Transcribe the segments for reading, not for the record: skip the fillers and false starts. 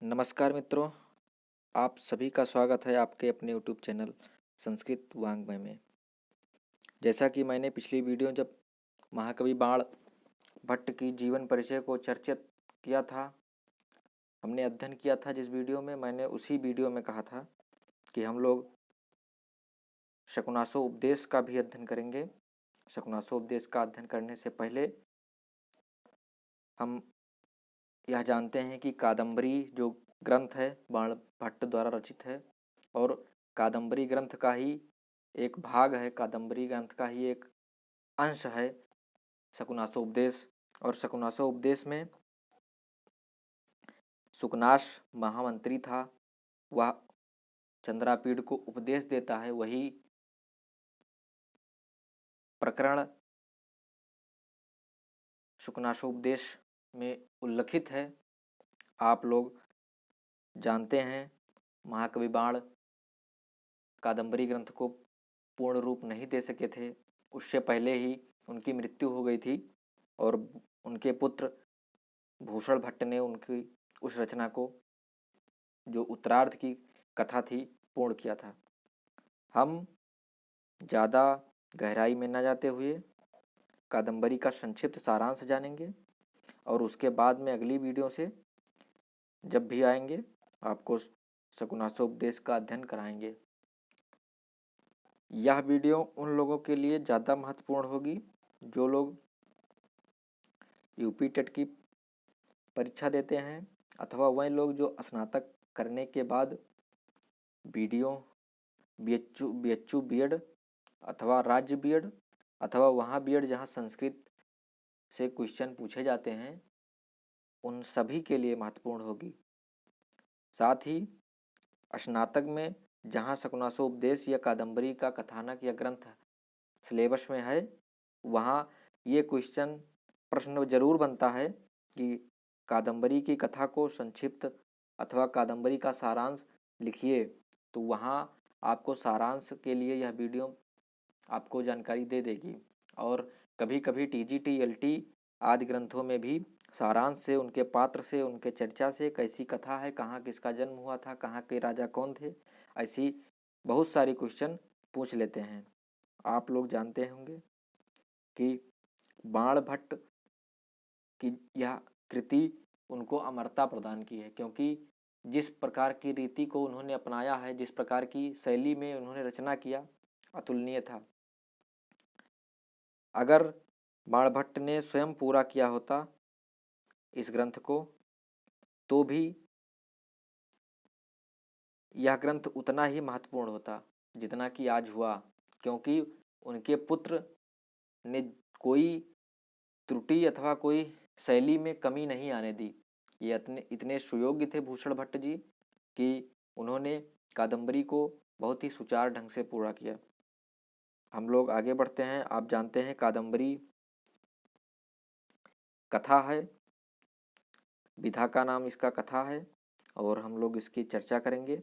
नमस्कार मित्रों, आप सभी का स्वागत है आपके अपने यूट्यूब चैनल संस्कृत वाङ्मय में। जैसा कि मैंने पिछली वीडियो जब महाकवि बाण भट्ट की जीवन परिचय को चर्चित किया था, हमने अध्ययन किया था जिस वीडियो में, मैंने उसी वीडियो में कहा था कि हम लोग शकुनासो उपदेश का भी अध्ययन करेंगे। शकुनासो उपदेश का अध्ययन करने से पहले हम यह जानते हैं कि कादम्बरी जो ग्रंथ है बाण भट्ट द्वारा रचित है और कादम्बरी ग्रंथ का ही एक भाग है, कादम्बरी ग्रंथ का ही एक अंश है शकुनासो उपदेश। और शकुनासो उपदेश में सुकनाश महामंत्री था, वह चंद्रापीड़ को उपदेश देता है, वही प्रकरण शुकनासो उपदेश में उल्लिखित है। आप लोग जानते हैं महाकवि बाण कादम्बरी ग्रंथ को पूर्ण रूप नहीं दे सके थे, उससे पहले ही उनकी मृत्यु हो गई थी और उनके पुत्र भूषण भट्ट ने उनकी उस रचना को, जो उत्तरार्ध की कथा थी, पूर्ण किया था। हम ज़्यादा गहराई में न जाते हुए कादम्बरी का संक्षिप्त सारांश जानेंगे और उसके बाद में अगली वीडियो से जब भी आएंगे आपको शकुनासो उपदेश का अध्ययन कराएंगे। यह वीडियो उन लोगों के लिए ज़्यादा महत्वपूर्ण होगी जो लोग यूपी टेट की परीक्षा देते हैं अथवा वह लोग जो स्नातक करने के बाद बीडीओ, बीएचयू बीएड अथवा राज्य बीएड अथवा वहाँ बीएड जहाँ संस्कृत से क्वेश्चन पूछे जाते हैं, उन सभी के लिए महत्वपूर्ण होगी। साथ ही स्नातक में जहाँ शकुनासो उपदेश या कादम्बरी का कथानक या ग्रंथ सिलेबस में है, वहाँ ये क्वेश्चन प्रश्न जरूर बनता है कि कादम्बरी की कथा को संक्षिप्त अथवा कादम्बरी का सारांश लिखिए। तो वहाँ आपको सारांश के लिए यह वीडियो आपको जानकारी दे देगी। और कभी कभी टीजीटी, एलटी आदि ग्रंथों में भी सारांश से, उनके पात्र से, उनके चर्चा से, कैसी कथा है, कहाँ किसका जन्म हुआ था, कहाँ के राजा कौन थे, ऐसी बहुत सारी क्वेश्चन पूछ लेते हैं। आप लोग जानते होंगे कि बाण भट्ट की यह कृति उनको अमरता प्रदान की है, क्योंकि जिस प्रकार की रीति को उन्होंने अपनाया है, जिस प्रकार की शैली में उन्होंने रचना किया, अतुलनीय था। अगर बाण भट्ट ने स्वयं पूरा किया होता इस ग्रंथ को तो भी यह ग्रंथ उतना ही महत्वपूर्ण होता जितना कि आज हुआ, क्योंकि उनके पुत्र ने कोई त्रुटि अथवा कोई शैली में कमी नहीं आने दी। ये इतने सुयोग्य थे भूषण भट्ट जी कि उन्होंने कादम्बरी को बहुत ही सुचारू ढंग से पूरा किया। हम लोग आगे बढ़ते हैं। आप जानते हैं कादम्बरी कथा है, विधा का नाम इसका कथा है और हम लोग इसकी चर्चा करेंगे।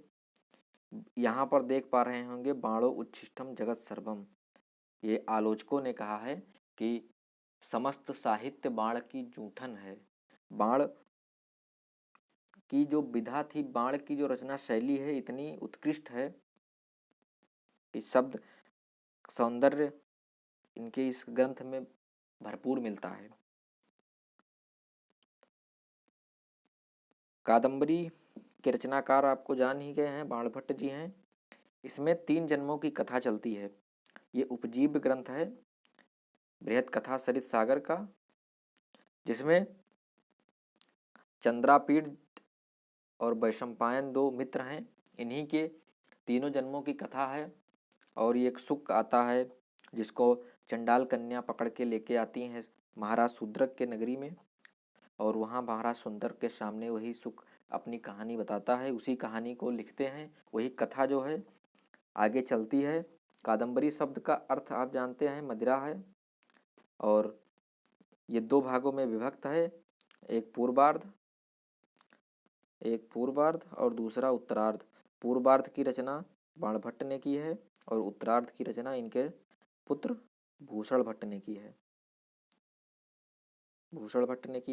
यहाँ पर देख पा रहे होंगे बाणो उच्छिष्टम जगत सर्वम। ये आलोचकों ने कहा है कि समस्त साहित्य बाण की जूठन है। बाण की जो विधा थी, बाण की जो रचना शैली है, इतनी उत्कृष्ट है कि शब्द सौंदर्य इनके इस ग्रंथ में भरपूर मिलता है। कादम्बरी के रचनाकार आपको जान ही गए हैं, बाण भट्ट जी हैं। इसमें 3 जन्मों की कथा चलती है। ये उपजीव्य ग्रंथ है बृहद कथा सरित सागर का, जिसमें चंद्रापीड़ और वैशंपायन 2 मित्र हैं। इन्हीं के तीनों जन्मों की कथा है। और ये एक सुक आता है जिसको चंडाल कन्या पकड़ के लेके आती हैं महाराज शूद्रक के नगरी में, और वहाँ महाराज सुंदर के सामने वही सुक अपनी कहानी बताता है। उसी कहानी को लिखते हैं, वही कथा जो है आगे चलती है। कादम्बरी शब्द का अर्थ आप जानते हैं मदिरा है, और ये 2 भागों में विभक्त है, एक पूर्वार्ध और दूसरा उत्तरार्ध। पूर्वार्ध की रचना बाण भट्ट ने की है और उत्तरार्ध की रचना इनके पुत्र भूषण भट्ट ने की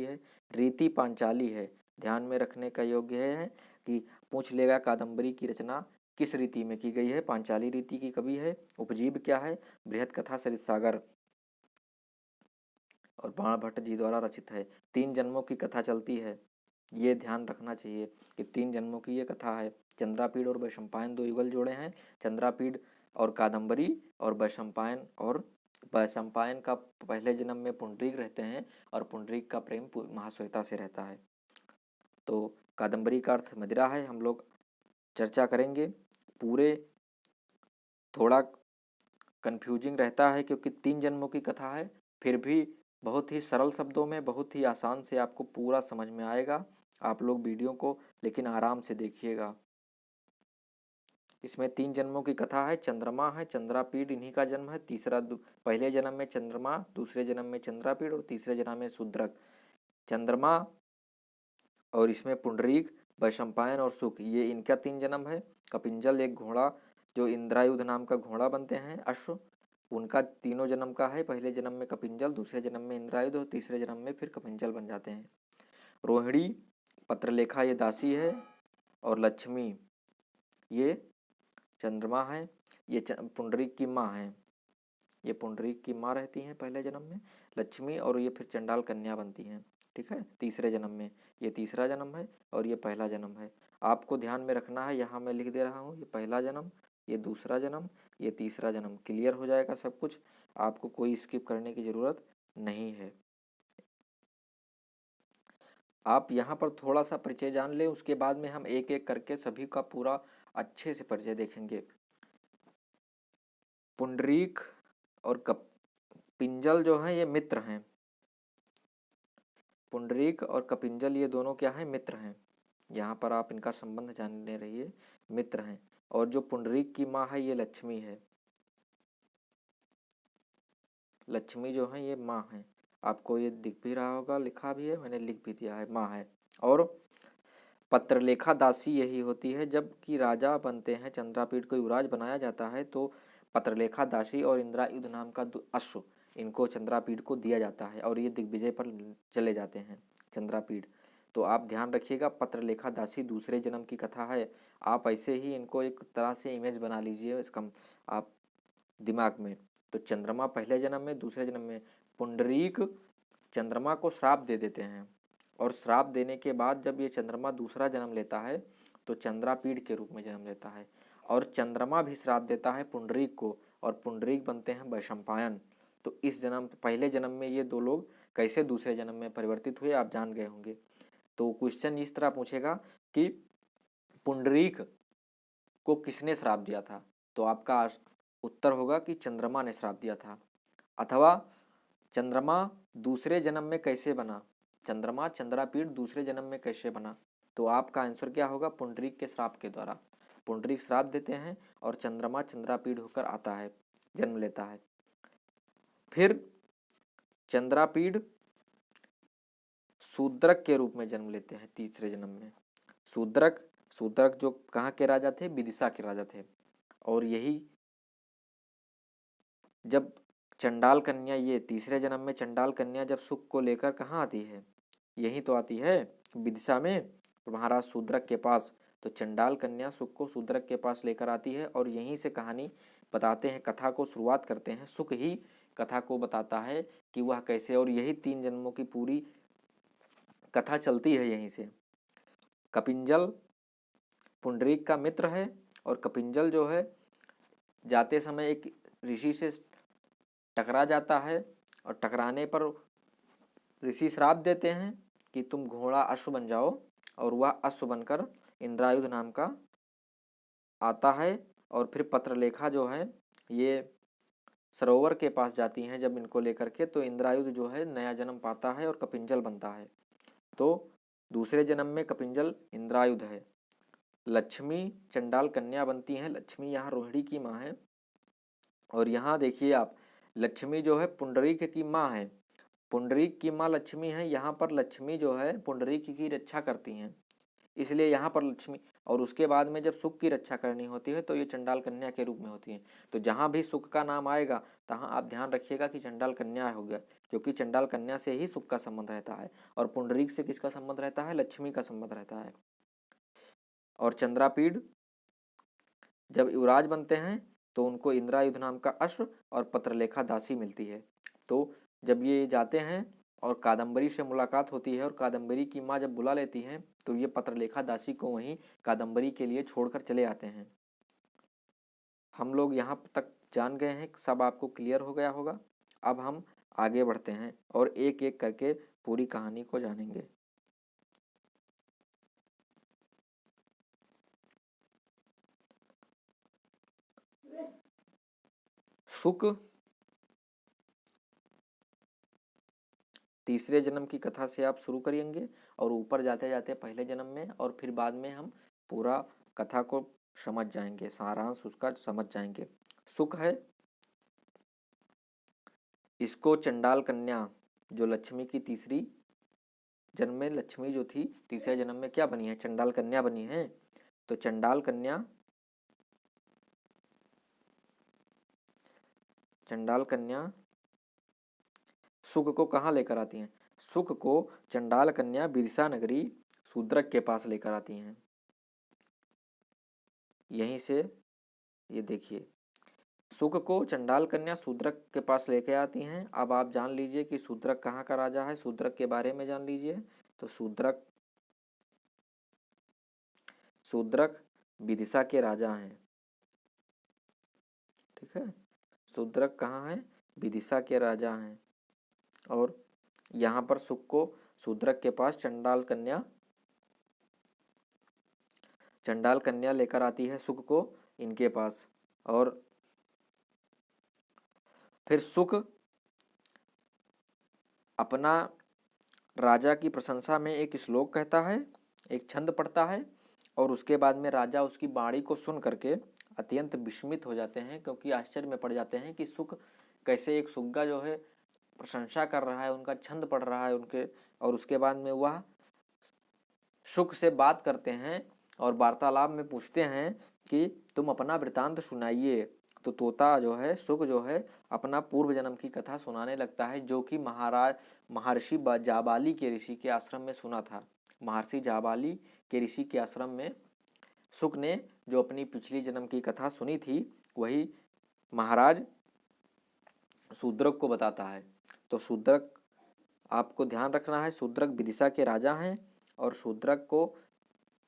है। रीति पांचाली है। ध्यान में रखने का योग्य है कि पूछ लेगा कादम्बरी की रचना किस रीति में की गई है। पांचाली रीति की कवि है। उपजीव क्या है? बृहत कथा सरित सागर और बाण भट्ट जी द्वारा रचित है। 3 जन्मों की कथा चलती है, ये ध्यान रखना चाहिए कि 3 जन्मों की ये कथा है। चंद्रापीड़ और वैशंपायन 2 युगल जोड़े हैं, चंद्रापीड़ और कादम्बरी, और वैशंपायन का पहले जन्म में पुंडरीक रहते हैं और पुंडरीक का प्रेम महाश्वेता से रहता है। तो कादम्बरी का अर्थ मदिरा है, हम लोग चर्चा करेंगे। पूरे थोड़ा कन्फ्यूजिंग रहता है क्योंकि 3 जन्मों की कथा है, फिर भी बहुत ही सरल शब्दों में बहुत ही आसान से आपको पूरा समझ में आएगा। आप लोग वीडियो को लेकिन आराम से देखिएगा। इसमें 3 जन्मों की कथा है। चंद्रमा है, चंद्रापीड़ इन्हीं का जन्म है। पहले जन्म में चंद्रमा, दूसरे जन्म में चंद्रापीड़ और तीसरे जन्म में शूद्रक। चंद्रमा और इसमें पुंडरीक, वैशंपायन और शुक, ये इनका 3 जन्म है। कपिंजल एक घोड़ा जो इंद्रायुध नाम का घोड़ा बनते हैं, अश्व, उनका तीनों जन्म का है। पहले जन्म में कपिंजल, दूसरे जन्म में इंद्रायुध और तीसरे जन्म में फिर कपिंजल बन जाते हैं। रोहिणी पत्रलेखा ये दासी है और लक्ष्मी ये चंद्रमा है, ये पुंडरीक की माँ है। ये पुंडरीक की माँ रहती हैं पहले जन्म में लक्ष्मी, और ये फिर चंडाल कन्या बनती हैं। ठीक है, तीसरे जन्म में। ये तीसरा जन्म है और ये पहला जन्म है। आपको ध्यान में रखना है, यहाँ मैं लिख दे रहा हूँ, ये पहला जन्म, ये दूसरा जन्म, ये तीसरा जन्म। क्लियर हो जाएगा सब कुछ, आपको कोई स्किप करने की जरूरत नहीं है। आप यहाँ पर थोड़ा सा परिचय जान लें, उसके बाद में हम एक एक करके सभी का पूरा अच्छे से परिचय देखेंगे। पुंडरीक और कपिंजल जो हैं ये मित्र हैं। पुंडरीक और कपिंजल ये दोनों क्या हैं? मित्र हैं। यहाँ पर आप इनका संबंध जानने रहिए, मित्र हैं। और जो पुंडरीक की माँ है ये लक्ष्मी है। लक्ष्मी जो है ये माँ है। आपको ये दिख भी रहा होगा, लिखा भी है, मैंने लिख भी दिया है, माँ है। और पत्रलेखा दासी यही होती है। जब कि राजा बनते हैं, चंद्रापीड़ को युवराज बनाया जाता है, तो पत्रलेखा दासी और इंद्रायुध नाम का अश्व इनको चंद्रापीड़ को दिया जाता है और ये दिग्विजय पर चले जाते हैं चंद्रापीड़। तो आप ध्यान रखिएगा, पत्रलेखा दासी दूसरे जन्म की कथा है। आप ऐसे ही इनको एक तरह से इमेज बना लीजिए इसका आप दिमाग में। तो चंद्रमा पहले जन्म में, दूसरे जन्म में पुंडरीक चंद्रमा को श्राप दे देते हैं, और श्राप देने के बाद जब ये चंद्रमा दूसरा जन्म लेता है तो चंद्रापीड़ के रूप में जन्म लेता है, और चंद्रमा भी श्राप देता है पुंडरीक को, और पुंडरीक बनते हैं वैशंपायन। तो इस जन्म पहले जन्म में ये 2 लोग कैसे दूसरे जन्म में परिवर्तित हुए आप जान गए होंगे। तो क्वेश्चन इस तरह पूछेगा कि पुंडरीक को किसने श्राप दिया था, तो आपका उत्तर होगा कि चंद्रमा ने श्राप दिया था। अथवा चंद्रमा दूसरे जन्म में कैसे बना, चंद्रमा चंद्रापीड़ दूसरे जन्म में कैसे बना, तो आपका आंसर क्या होगा? पुंडरीक के श्राप के द्वारा। पुंडरीक श्राप देते हैं और चंद्रमा चंद्रापीड़ होकर आता है, जन्म लेता है। फिर चंद्रापीड़ शूद्रक के रूप में जन्म लेते हैं तीसरे जन्म में। शूद्रक जो कहाँ के राजा थे? विदिशा के राजा थे। और यही जब चंडाल कन्या, ये तीसरे जन्म में चंडाल कन्या जब सुख को लेकर कहाँ आती है? यही तो आती है विदिशा में, महाराज शूद्रक के पास। तो चंडाल कन्या सुख को शूद्रक के पास लेकर आती है और यहीं से कहानी बताते हैं, कथा को शुरुआत करते हैं। सुख ही कथा को बताता है कि वह कैसे, और यही 3 जन्मों की पूरी कथा चलती है यहीं से। कपिंजल पुंडरीक का मित्र है, और कपिंजल जो है जाते समय एक ऋषि से टकरा जाता है, और टकराने पर ऋषि श्राप देते हैं कि तुम घोड़ा अश्व बन जाओ, और वह अश्व बनकर इंद्रायुध नाम का आता है। और फिर पत्रलेखा जो है ये सरोवर के पास जाती हैं जब इनको लेकर के, तो इंद्रायुध जो है नया जन्म पाता है और कपिंजल बनता है। तो दूसरे जन्म में कपिंजल इंद्रायुध है। लक्ष्मी चंडाल कन्या बनती हैं। लक्ष्मी यहाँ रोहिणी की माँ है। और यहाँ देखिए आप, लक्ष्मी जो है पुंडरीक की माँ है। पुंडरीक की माँ लक्ष्मी है। यहाँ पर लक्ष्मी जो है पुंडरीक की रक्षा करती हैं, इसलिए यहाँ पर लक्ष्मी। और उसके बाद में जब सुख की रक्षा करनी होती है तो ये चंडाल कन्या के रूप में होती है। तो जहाँ भी सुख का नाम आएगा तहाँ आप ध्यान रखिएगा कि चंडाल कन्या हो गया, क्योंकि चंडाल कन्या से ही सुख का संबंध रहता है और पुंडरीक से किसका संबंध रहता है, लक्ष्मी का संबंध रहता है। और चंद्रापीड़ जब युवराज बनते हैं तो उनको इंद्रायुध नाम का अश्व और पत्रलेखा दासी मिलती है। तो जब ये जाते हैं और कादम्बरी से मुलाकात होती है और कादम्बरी की माँ जब बुला लेती हैं तो ये पत्रलेखा दासी को वहीं कादम्बरी के लिए छोड़कर चले आते हैं। हम लोग यहाँ तक जान गए हैं, सब आपको क्लियर हो गया होगा। अब हम आगे बढ़ते हैं और एक एक करके पूरी कहानी को जानेंगे। शुक तीसरे जन्म की कथा से आप शुरू करेंगे और ऊपर जाते जाते पहले जन्म में और फिर बाद में हम पूरा कथा को समझ जाएंगे, सारांश उसका समझ जाएंगे। शुक है, इसको चंडाल कन्या जो लक्ष्मी की तीसरी जन्म में लक्ष्मी जो थी तीसरे जन्म में क्या बनी है, चंडाल कन्या बनी है। तो चंडाल कन्या शुक को कहाँ लेकर आती हैं, शुक को चंडाल कन्या बिरसा नगरी शूद्रक के पास लेकर आती हैं। यहीं से ये देखिए, शुक को चंडाल कन्या शूद्रक के पास लेके आती हैं। अब आप जान लीजिए कि शूद्रक कहाँ का राजा है, शूद्रक के बारे में जान लीजिए। तो शूद्रक विदिशा के राजा हैं, ठीक है। शूद्रक कहाँ है, विदिशा के राजा हैं। और यहाँ पर शुक को शूद्रक के पास चंडाल कन्या लेकर आती है शुक को इनके पास। और फिर शुक अपना राजा की प्रशंसा में एक श्लोक कहता है, एक छंद पढ़ता है और उसके बाद में राजा उसकी वाणी को सुन करके अत्यंत विस्मित हो जाते हैं, क्योंकि आश्चर्य में पड़ जाते हैं कि शुक कैसे एक सुग्गा जो है प्रशंसा कर रहा है, उनका छंद पढ़ रहा है उनके। और उसके बाद में वह शुक से बात करते हैं और वार्तालाप में पूछते हैं कि तुम अपना वृतांत सुनाइए। तो तोता जो है, शुक जो है, अपना पूर्व जन्म की कथा सुनाने लगता है, जो कि महर्षि जाबाली के ऋषि के आश्रम में सुना था। महर्षि जाबाली के ऋषि के आश्रम में शुक ने जो अपनी पिछली जन्म की कथा सुनी थी वही महाराज शूद्रक को बताता है। तो शूद्रक, आपको ध्यान रखना है, शूद्रक विदिशा के राजा हैं और शूद्रक को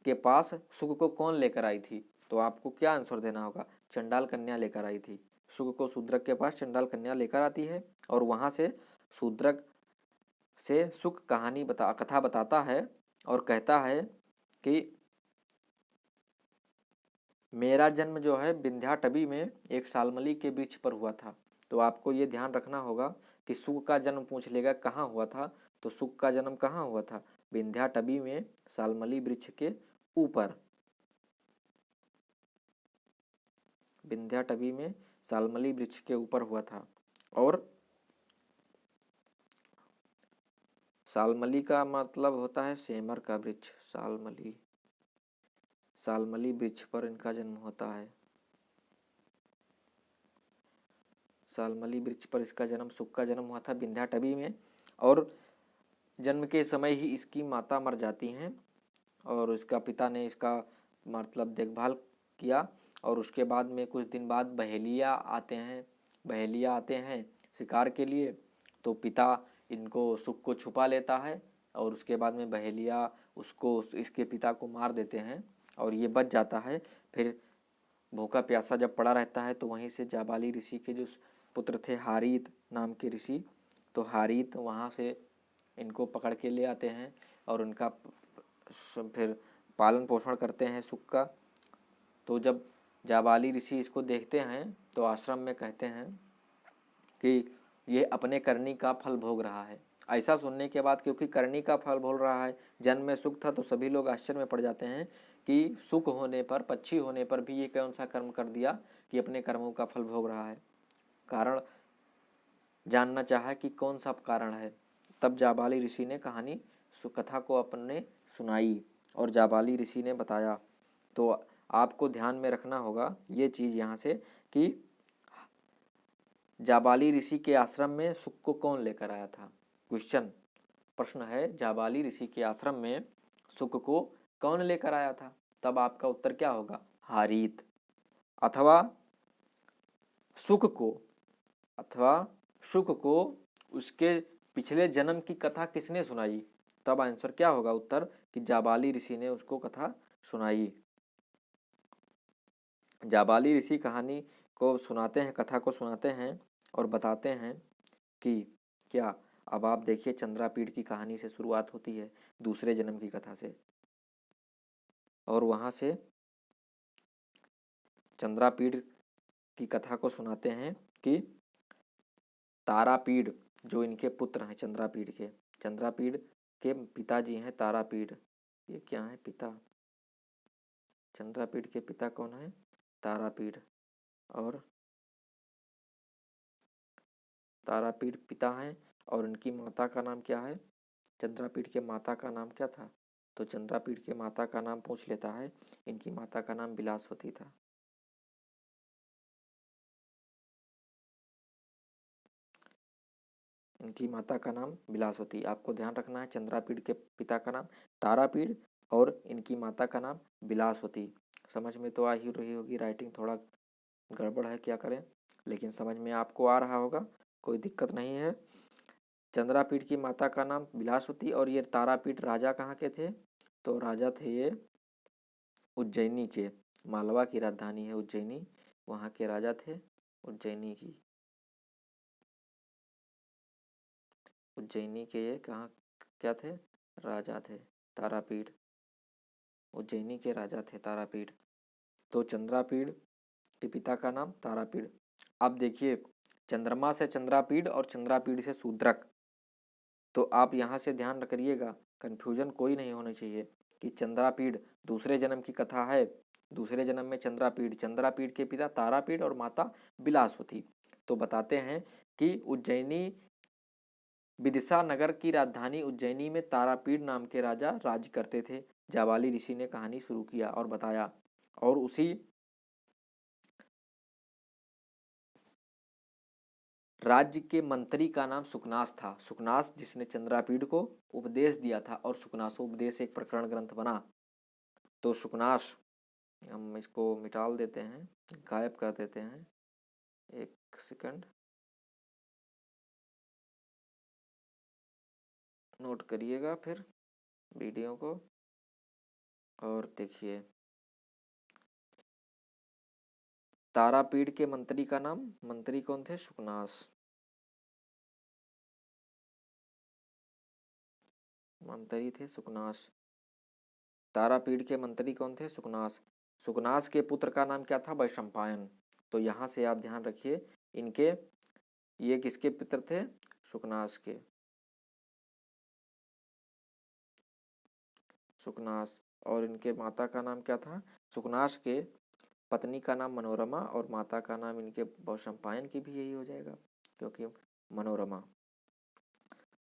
के पास शुक को कौन लेकर आई थी, तो आपको क्या आंसर देना होगा, चंडाल कन्या लेकर आई थी। शुक को शूद्रक के पास चंडाल कन्या लेकर आती है और वहां से शूद्रक से शुक कथा बताता है और कहता है कि मेरा जन्म जो है विंध्याटवी में एक सालमली के वृक्ष पर हुआ था। तो आपको ये ध्यान रखना होगा कि शुक का जन्म पूछ लेगा कहाँ हुआ था, तो शुक का जन्म कहाँ हुआ था, विंध्याटवी में सालमली वृक्ष के ऊपर। विंध्याटवी में सालमली वृक्ष के ऊपर हुआ था। और सालमली का मतलब होता है सेमर का वृक्ष। सालमली वृक्ष पर इनका जन्म होता है। सालमली वृक्ष पर इसका जन्म, शुक का जन्म हुआ था विंध्याटवी में। और जन्म के समय ही इसकी माता मर जाती हैं और इसका पिता ने इसका मतलब देखभाल किया। और उसके बाद में कुछ दिन बाद बहेलिया आते हैं शिकार के लिए। तो पिता इनको शुक को छुपा लेता है और उसके बाद में बहेलिया इसके पिता को मार देते हैं और ये बच जाता है। फिर भूखा प्यासा जब पड़ा रहता है तो वहीं से जाबाली ऋषि के जो पुत्र थे हारीत नाम के ऋषि, तो हारीत वहाँ से इनको पकड़ के ले आते हैं और उनका फिर पालन पोषण करते हैं शुक का। तो जब जाबाली ऋषि इसको देखते हैं तो आश्रम में कहते हैं कि ये अपने करनी का फल भोग रहा है। ऐसा सुनने के बाद, क्योंकि करनी का फल भोग रहा है, जन्म में शुक था, तो सभी लोग आश्चर्य में पड़ जाते हैं कि शुक होने पर, पक्षी होने पर भी ये कौन सा कर्म कर दिया कि अपने कर्मों का फल भोग रहा है। कारण जानना चाहा कि कौन सा कारण है। तब जाबाली ऋषि ने कथा को अपने सुनाई और जाबाली ऋषि ने बताया। तो आपको ध्यान में रखना होगा ये चीज़ यहाँ से कि जाबाली ऋषि के आश्रम में सुख को कौन लेकर आया था? क्वेश्चन, प्रश्न है, जाबाली ऋषि के आश्रम में सुख को कौन लेकर आया था? तब आपका उत्तर क्या होगा? हारीत। अथवा सुख को उसके पिछले जन्म की कथा किसने सुनाई? तब आंसर क्या होगा उत्तर, कि जाबाली ऋषि ने उसको कथा सुनाई। जाबाली ऋषि कहानी को सुनाते हैं, कथा को सुनाते हैं और बताते हैं कि क्या, अब आप देखिए, चंद्रापीठ की कहानी से शुरुआत होती है, दूसरे जन्म की कथा से, और वहां से चंद्रापीठ की कथा को सुनाते हैं कि तारापीठ जो इनके पुत्र हैं, चंद्रापीठ के पिताजी हैं तारापीठ। ये क्या है? पिता। चंद्रापीठ के पिता कौन है? तारापीठ। और तारापीठ पिता हैं, और इनकी माता का नाम क्या है? चंद्रापीठ के माता का नाम क्या था? तो चंद्रापीठ के माता का नाम पूछ लेता है। इनकी माता का नाम बिलासवती था। इनकी माता का नाम बिलासवती। आपको ध्यान रखना है, चंद्रापीठ के पिता का नाम तारापीठ और इनकी माता का नाम बिलासवती। समझ में तो आ ही रही होगी, राइटिंग थोड़ा गड़बड़ है, क्या करें, लेकिन समझ में आपको आ रहा होगा, कोई दिक्कत नहीं है। चंद्रापीठ की माता का नाम बिलासवती, और ये तारापीठ राजा कहाँ के थे? तो राजा थे ये उज्जैनी के। मालवा की राजधानी है उज्जैनी, वहाँ के राजा थे उज्जैनी की। उज्जैनी के ये कहाँ क्या थे? राजा थे। तारापीठ, उज्जैनी के राजा थे तारापीठ। तो चंद्रापीठ के पिता का नाम तारापीठ। अब देखिए, चंद्रमा से चंद्रापीठ और चंद्रापीठ से शूद्रक। तो आप यहाँ से ध्यान करिएगा, कन्फ्यूजन कोई नहीं होना चाहिए कि चंद्रापीठ दूसरे जन्म की कथा है। दूसरे जन्म में चंद्रापीठ के पिता तारापीठ और माता बिलासवती। तो बताते हैं कि उज्जैनी विदिशा नगर की राजधानी उज्जैनी में तारापीठ नाम के राजा राज्य करते थे। जाबाली ऋषि ने कहानी शुरू किया और बताया, और उसी राज्य के मंत्री का नाम सुकनास था। सुकनास जिसने चंद्रापीठ को उपदेश दिया था, और सुकनासोपदेश एक प्रकरण ग्रंथ बना। तो सुकनास, हम इसको मिटाल देते हैं, गायब कर देते हैं, एक सेकंड, नोट करिएगा फिर वीडियो को और देखिए। तारापीठ के मंत्री का नाम, मंत्री कौन थे? सुकनास। मंत्री थे सुकनास। तारापीठ के मंत्री कौन थे? सुकनास। सुकनास के पुत्र का नाम क्या था? वैशंपायन। तो यहाँ से आप ध्यान रखिए, इनके ये किसके पुत्र थे? सुकनास के। सुकनास, और इनके माता का नाम क्या था? सुकनास के पत्नी का नाम मनोरमा, और माता का नाम इनके वैशंपायन की भी यही हो जाएगा, क्योंकि मनोरमा।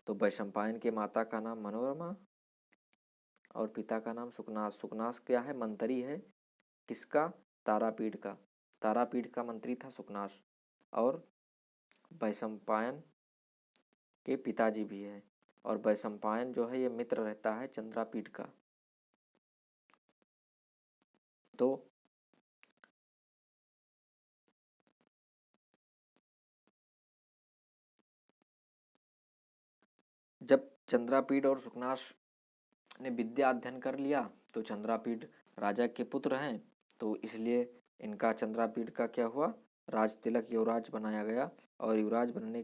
तो वैशंपायन के माता का नाम मनोरमा और पिता का नाम सुकनास। सुकनास क्या है? मंत्री है। किसका? तारापीठ का। तारापीठ का मंत्री था सुकनास, और वैशंपायन के पिताजी भी है। और वैशंपायन जो है ये मित्र रहता है चंद्रापीठ का। तो जब चंद्रापीठ और सुकनास ने विद्या अध्ययन कर लिया, तो चंद्रापीठ राजा के पुत्र हैं, तो इसलिए इनका चंद्रापीठ का क्या हुआ? राज तिलक युवराज बनाया गया। और युवराज बनने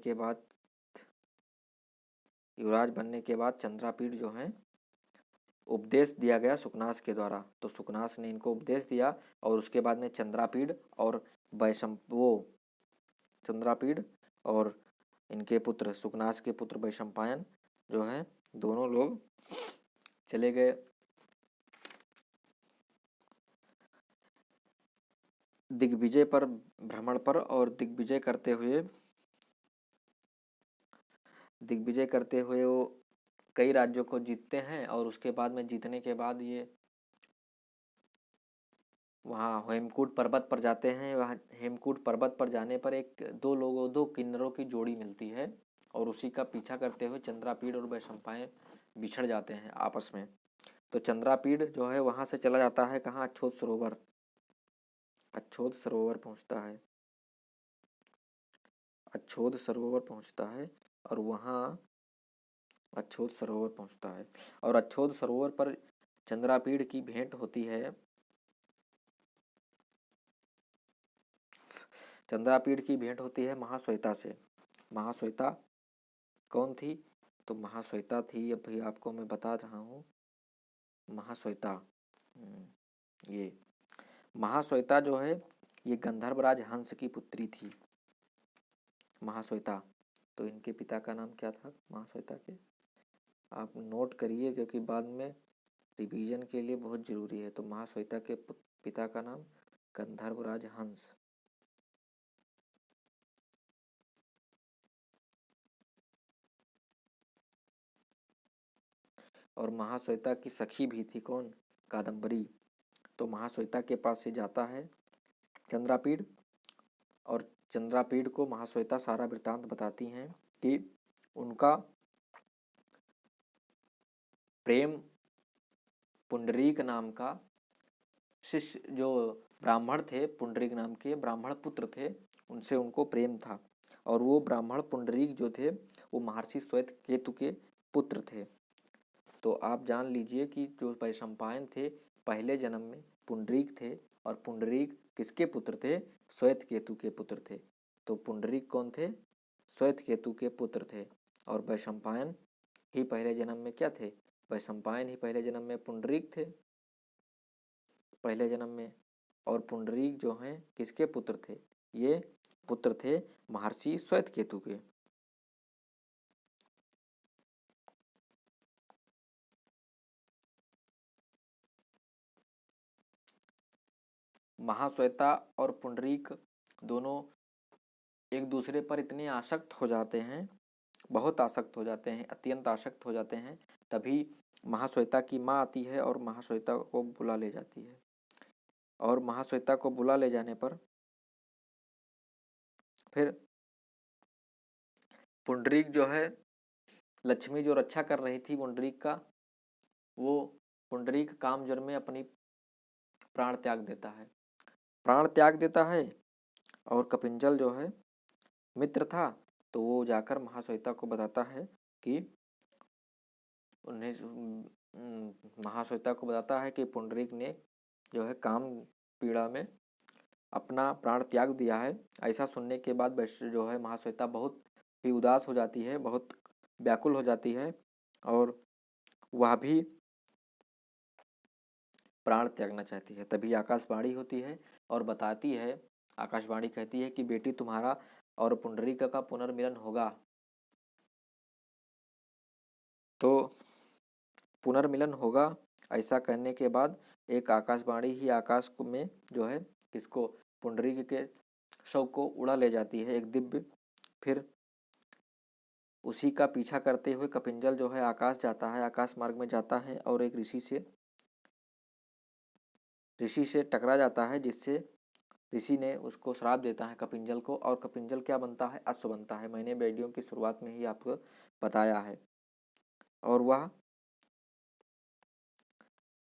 के बाद चंद्रापीठ जो है उपदेश दिया गया सुकनास के द्वारा। तो सुकनास ने इनको उपदेश दिया, और उसके बाद में चंद्रापीठ और इनके पुत्र सुकनास के पुत्र वैशंपायन जो है, दोनों लोग चले गए दिग्विजय पर, भ्रमण पर, और दिग्विजय करते हुए वो कई राज्यों को जीतते हैं। और उसके बाद में जीतने के बाद ये वहाँ हेमकूट पर्वत पर जाते हैं। वहाँ हेमकूट पर्वत पर जाने पर दो किन्नरों की जोड़ी मिलती है और उसी का पीछा करते हुए चंद्रापीड़ और वैशंपायन बिछड़ जाते हैं आपस में। तो चंद्रापीड़ जो है वहाँ से चला जाता है कहाँ, अच्छोत सरोवर। अच्छोत सरोवर पहुँचता है, अच्छोत सरोवर पहुँचता है और वहाँ अच्छोत सरोवर पहुँचता है और अच्छोत सरोवर पर चंद्रापीड़ की भेंट होती है। चंद्रापीड़ की भेंट होती है महाश्वेता से। महाश्वेता कौन थी? तो महाश्वेता थी, अभी आपको मैं बता रहा हूँ। महाश्वेता, ये महाश्वेता जो है ये गंधर्वराज हंस की पुत्री थी महाश्वेता। तो इनके पिता का नाम क्या था महाश्वेता के? आप नोट करिए क्योंकि बाद में रिवीजन के लिए बहुत जरूरी है। तो महाश्वेता के पिता का नाम गंधर्वराज हंस। और महाश्वेता की सखी भी थी कौन? कादम्बरी। तो महाश्वेता के पास से जाता है चंद्रापीड़ और चंद्रापीड़ को महाश्वेता सारा वृत्तांत बताती हैं कि उनका प्रेम पुंडरीक नाम का शिष्य, जो ब्राह्मण थे, पुंडरीक नाम के ब्राह्मण पुत्र थे, उनसे उनको प्रेम था। और वो ब्राह्मण पुंडरीक जो थे वो महर्षि श्वेत केतु के पुत्र थे। तो आप जान लीजिए कि जो वैशंपायन थे पहले जन्म में पुंडरीक थे और पुंडरीक किसके पुत्र थे? श्वेत केतु के पुत्र थे। तो पुंडरीक कौन थे? श्वेत केतु के पुत्र थे। और वैशंपायन ही पहले जन्म में क्या थे? वैशंपायन ही पहले जन्म में पुंडरीक थे पहले जन्म में। और पुंडरीक जो हैं किसके पुत्र थे? ये पुत्र थे महर्षि श्वेत केतु के। महाश्वेता और पुंडरीक दोनों एक दूसरे पर इतने आसक्त हो जाते हैं, बहुत आसक्त हो जाते हैं, अत्यंत आसक्त हो जाते हैं। तभी महाश्वेता की माँ आती है और महाश्वेता को बुला ले जाती है। और महाश्वेता को बुला ले जाने पर फिर पुंडरीक जो है, लक्ष्मी जो रक्षा कर रही थी पुंडरीक का, वो पुंडरीक कामजर में अपनी प्राण त्याग देता है। प्राण त्याग देता है और कपिंजल जो है मित्र था, तो वो जाकर महाश्वेता को बताता है कि महाश्वेता को बताता है कि पुंडरीक ने जो है काम पीड़ा में अपना प्राण त्याग दिया है। ऐसा सुनने के बाद जो है महाश्वेता बहुत ही उदास हो जाती है, बहुत व्याकुल हो जाती है और वह भी प्राण त्यागना चाहती है। तभी आकाशवाणी होती है और बताती है, आकाशवाणी कहती है कि बेटी तुम्हारा और पुंडरीक का पुनर्मिलन होगा। तो पुनर्मिलन होगा ऐसा कहने के बाद एक आकाशवाणी ही आकाश में जो है किसको, पुंडरीक के शव को उड़ा ले जाती है एक दिव्य। फिर उसी का पीछा करते हुए कपिंजल जो है आकाश जाता है, आकाश मार्ग में जाता है और एक ऋषि से टकरा जाता है, जिससे ऋषि ने उसको श्राप देता है कपिंजल को। और कपिंजल क्या बनता है? अश्व बनता है। मैंने वीडियो की शुरुआत में ही आपको बताया है। और वह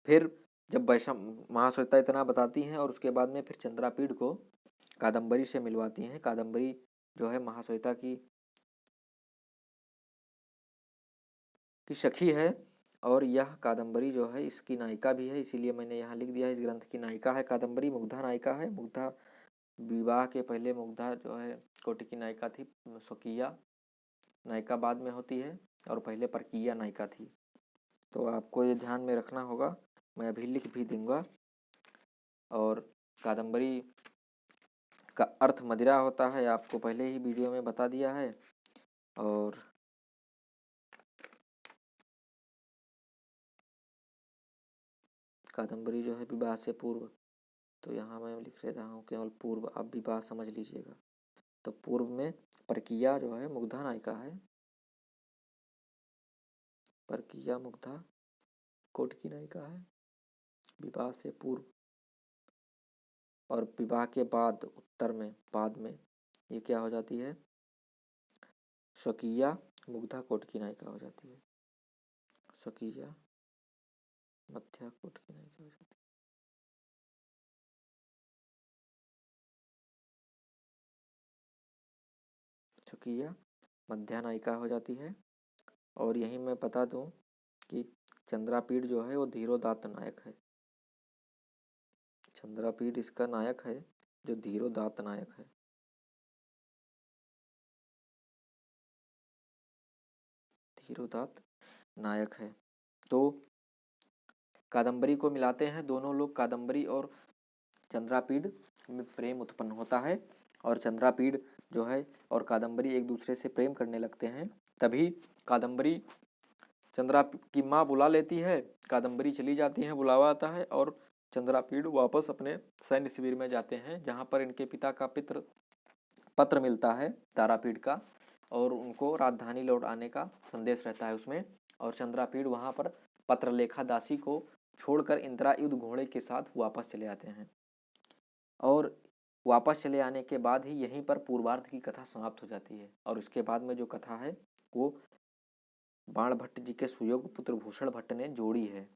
फिर जब महाश्वेता इतना बताती हैं और उसके बाद में फिर चंद्रापीड़ को कादम्बरी से मिलवाती हैं। कादम्बरी जो है महाश्वेता की सखी है और यह कादम्बरी जो है इसकी नायिका भी है, इसीलिए मैंने यहाँ लिख दिया है इस ग्रंथ की नायिका है कादम्बरी। मुग्धा नायिका है। मुग्धा विवाह के पहले मुग्धा जो है कोटि की नायिका थी। स्वकीया नायिका बाद में होती है और पहले परकीया नायिका थी। तो आपको ये ध्यान में रखना होगा, मैं अभी लिख भी दूंगा। और कादम्बरी का अर्थ मदिरा होता है, आपको पहले ही वीडियो में बता दिया है। और कादम्बरी जो है विवाह से पूर्व, तो यहाँ मैं लिख रहा हूँ केवल पूर्व, आप विवाह समझ लीजिएगा। तो पूर्व में परकीया जो है मुग्धा नायिका है, परकीया मुग्धा कोट की नायिका है। विवाह से पूर्व और विवाह के बाद उत्तर में बाद में ये क्या हो जाती है, स्वकीया मुग्धा कोट की नायिका हो जाती है, स्वकीया मध्या कोट की नायिका हो जाती है। स्वकीया मध्या नायिका हो जाती है। और यही मैं बता दूं कि चंद्रापीड़ जो है वो धीरोदात्त नायक है। चंद्रापीड़ इसका नायक है जो धीरोदात्त नायक है। धीरोदात्त नायक है। तो कादम्बरी को मिलाते हैं दोनों लोग, कादम्बरी और चंद्रापीड़ में प्रेम उत्पन्न होता है और चंद्रापीड़ जो है और कादम्बरी एक दूसरे से प्रेम करने लगते हैं। तभी कादम्बरी चंद्रा की माँ बुला लेती है, कादम्बरी चली जाती है, बुलावा आता है और चंद्रापीड़ वापस अपने सैन्य शिविर में जाते हैं, जहाँ पर इनके पिता का पत्र मिलता है तारापीड़ का, और उनको राजधानी लौट आने का संदेश रहता है उसमें। और चंद्रापीड़ वहाँ पर पत्रलेखा दासी को छोड़कर इंद्रायुध घोड़े के साथ वापस चले आते हैं। और वापस चले आने के बाद ही यहीं पर पूर्वार्ध की कथा समाप्त हो जाती है। और उसके बाद में जो कथा है वो बाण भट्ट जी के सुयोग पुत्र भूषण भट्ट ने जोड़ी है,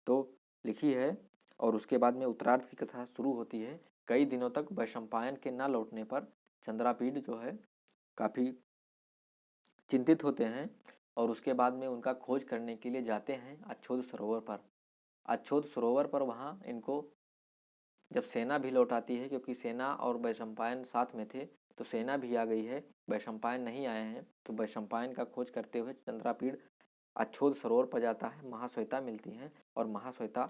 तो लिखी है। और उसके बाद में उत्तरार्ध की कथा शुरू होती है। कई दिनों तक वैशंपायन के न लौटने पर चंद्रापीड़ जो है काफ़ी चिंतित होते हैं और उसके बाद में उनका खोज करने के लिए जाते हैं अच्छोद सरोवर पर। अच्छोद सरोवर पर वहाँ इनको जब सेना भी लौट आती है, क्योंकि सेना और वैशंपायन साथ में थे, तो सेना भी आ गई है, वैशंपायन नहीं आए हैं, तो वैशंपायन का खोज करते हुए चंद्रापीड़ अच्छोद सरोवर पर जाता है। महाश्वेता मिलती हैं और महाश्वेता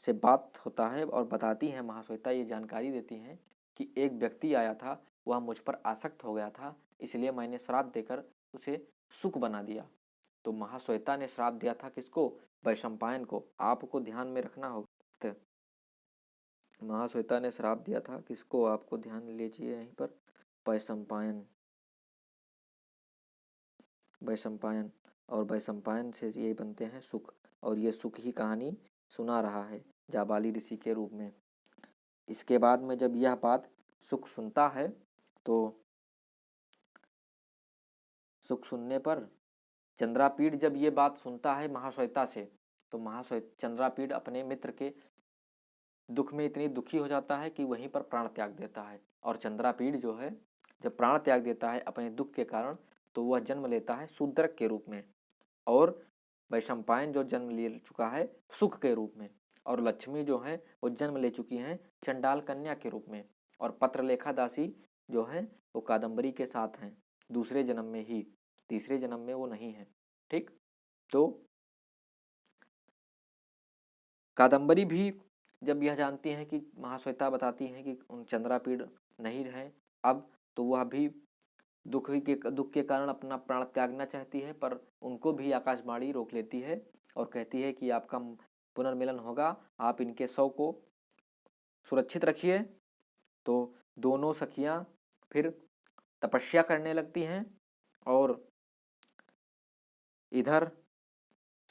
से बात होता है और बताती हैं, महाश्वेता ये जानकारी देती हैं कि एक व्यक्ति आया था, वह मुझ पर आसक्त हो गया था, इसलिए मैंने श्राप देकर उसे सुख बना दिया। तो महाश्वेता ने श्राप दिया था किसको, वैशंपायन को। आपको ध्यान में रखना होगा, महाश्वेता ने श्राप दिया था किसको, आपको ध्यान लीजिए यहीं पर, वैशंपायन। वैशंपायन और वैशंपायन से ये बनते हैं सुख, और ये सुख ही कहानी सुना रहा है जाबाली ऋषि के रूप में। इसके बाद में जब यह बात सुख सुनता है तो सुख सुनने पर चंद्रापीड़ जब ये बात सुनता है महाश्वेता से, तो चंद्रापीड़ अपने मित्र के दुख में इतनी दुखी हो जाता है कि वहीं पर प्राण त्याग देता है। और चंद्रापीड़ जो है जब प्राण त्याग देता है अपने दुख के कारण, तो वह जन्म लेता है शूद्रक के रूप में, और वैशंपायन जो जन्म ले चुका है सुख के रूप में, और लक्ष्मी जो है वो जन्म ले चुकी हैं चंडाल कन्या के रूप में, और पत्रलेखा दासी जो है वो कादम्बरी के साथ हैं दूसरे जन्म में ही, तीसरे जन्म में वो नहीं है। ठीक, तो कादम्बरी भी जब यह जानती हैं कि महाश्वेता बताती हैं कि चंद्रापीड़ नहीं रहे अब, तो वह भी दुख के कारण अपना प्राण त्यागना चाहती है, पर उनको भी आकाशवाणी रोक लेती है और कहती है कि आपका पुनर्मिलन होगा, आप इनके शव को सुरक्षित रखिए। तो दोनों सखियां फिर तपस्या करने लगती हैं। और इधर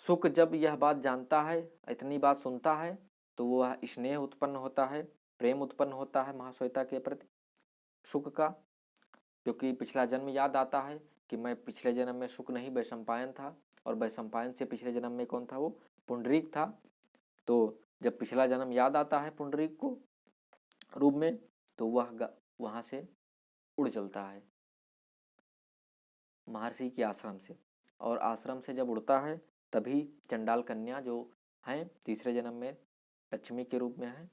शुक जब यह बात जानता है, इतनी बात सुनता है, तो वह स्नेह उत्पन्न होता है, प्रेम उत्पन्न होता है महाश्वेता के प्रति शुक का, क्योंकि पिछला जन्म याद आता है कि मैं पिछले जन्म में शुक नहीं वैशंपायन था, और वैशंपायन से पिछले जन्म में कौन था, वो पुंडरीक था। तो जब पिछला जन्म याद आता है पुंडरीक को रूप में, तो वह वहाँ से उड़ चलता है महर्षि के आश्रम से, और आश्रम से जब उड़ता है तभी चंडाल कन्या जो हैं तीसरे जन्म में लक्ष्मी के रूप में है,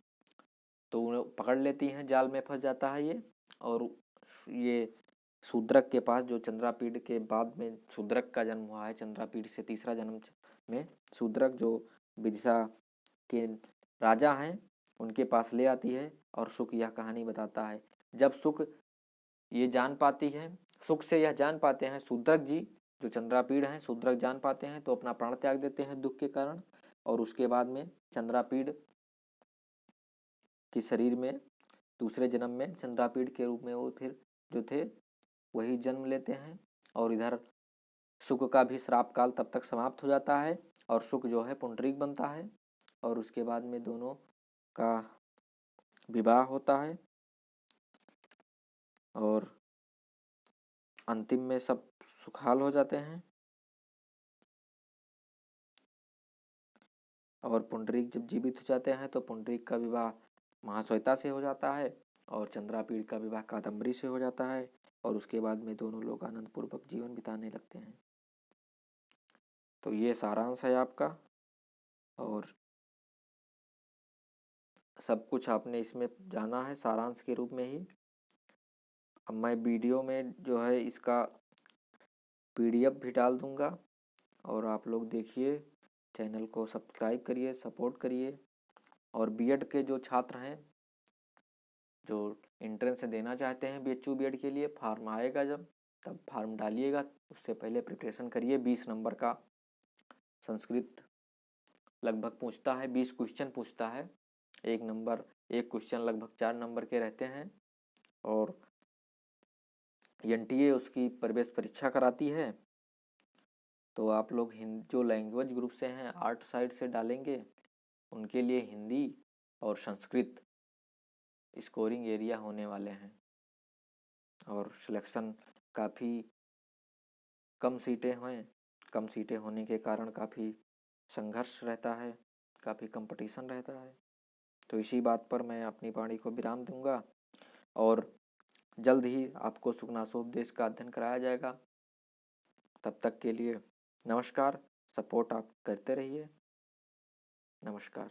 तो उन्हें पकड़ लेती हैं, जाल में फंस जाता है ये। और ये शूद्रक के पास, जो चंद्रापीड़ के बाद में शूद्रक का जन्म हुआ है, चंद्रापीड़ से तीसरा जन्म में शूद्रक जो विदिशा के राजा हैं उनके पास ले आती है, और शुक यह कहानी बताता है। जब शुक ये जान पाती है, सुख से यह जान पाते हैं शूद्रक जी, जो चंद्रापीड़ हैं शूद्रक जान पाते हैं, तो अपना प्राण त्याग देते हैं दुख के कारण। और उसके बाद में चंद्रापीड़ के शरीर में दूसरे जन्म में चंद्रापीड़ के रूप में वो फिर जो थे वही जन्म लेते हैं। और इधर शुक का भी श्राप काल तब तक समाप्त हो जाता है, और शुक जो है पुंडरीक बनता है, और उसके बाद में दोनों का विवाह होता है और अंतिम में सब सुखाल हो जाते हैं। और पुंडरीक जब जीवित हो जाते हैं तो पुंडरीक का विवाह महाश्वेता से हो जाता है और चंद्रापीड़ का विवाह कादम्बरी से हो जाता है और उसके बाद में दोनों लोग आनंद पूर्वक जीवन बिताने लगते हैं। तो ये सारांश है आपका और सब कुछ आपने इसमें जाना है सारांश के रूप में ही। अब मैं वीडियो में जो है इसका PDF भी डाल दूंगा और आप लोग देखिए, चैनल को सब्सक्राइब करिए, सपोर्ट करिए। और बीएड के जो छात्र हैं जो एंट्रेंस देना चाहते हैं BHU बीएड के लिए, फार्म आएगा जब तब फार्म डालिएगा, उससे पहले प्रिपरेशन करिए। 20 नंबर का संस्कृत लगभग पूछता है, 20 क्वेश्चन पूछता है। एक क्वेश्चन लगभग 4 नंबर के रहते हैं और NTA उसकी प्रवेश परीक्षा कराती है। तो आप लोग जो लैंग्वेज ग्रुप से हैं, आर्ट साइड से डालेंगे, उनके लिए हिंदी और संस्कृत स्कोरिंग एरिया होने वाले हैं और सिलेक्शन काफ़ी कम सीटें होने के कारण काफ़ी संघर्ष रहता है, काफ़ी कंपटीशन रहता है। तो इसी बात पर मैं अपनी वाणी को विराम दूंगा और जल्द ही आपको सुखनासोपदेश का अध्ययन कराया जाएगा। तब तक के लिए नमस्कार। सपोर्ट आप करते रहिए। नमस्कार।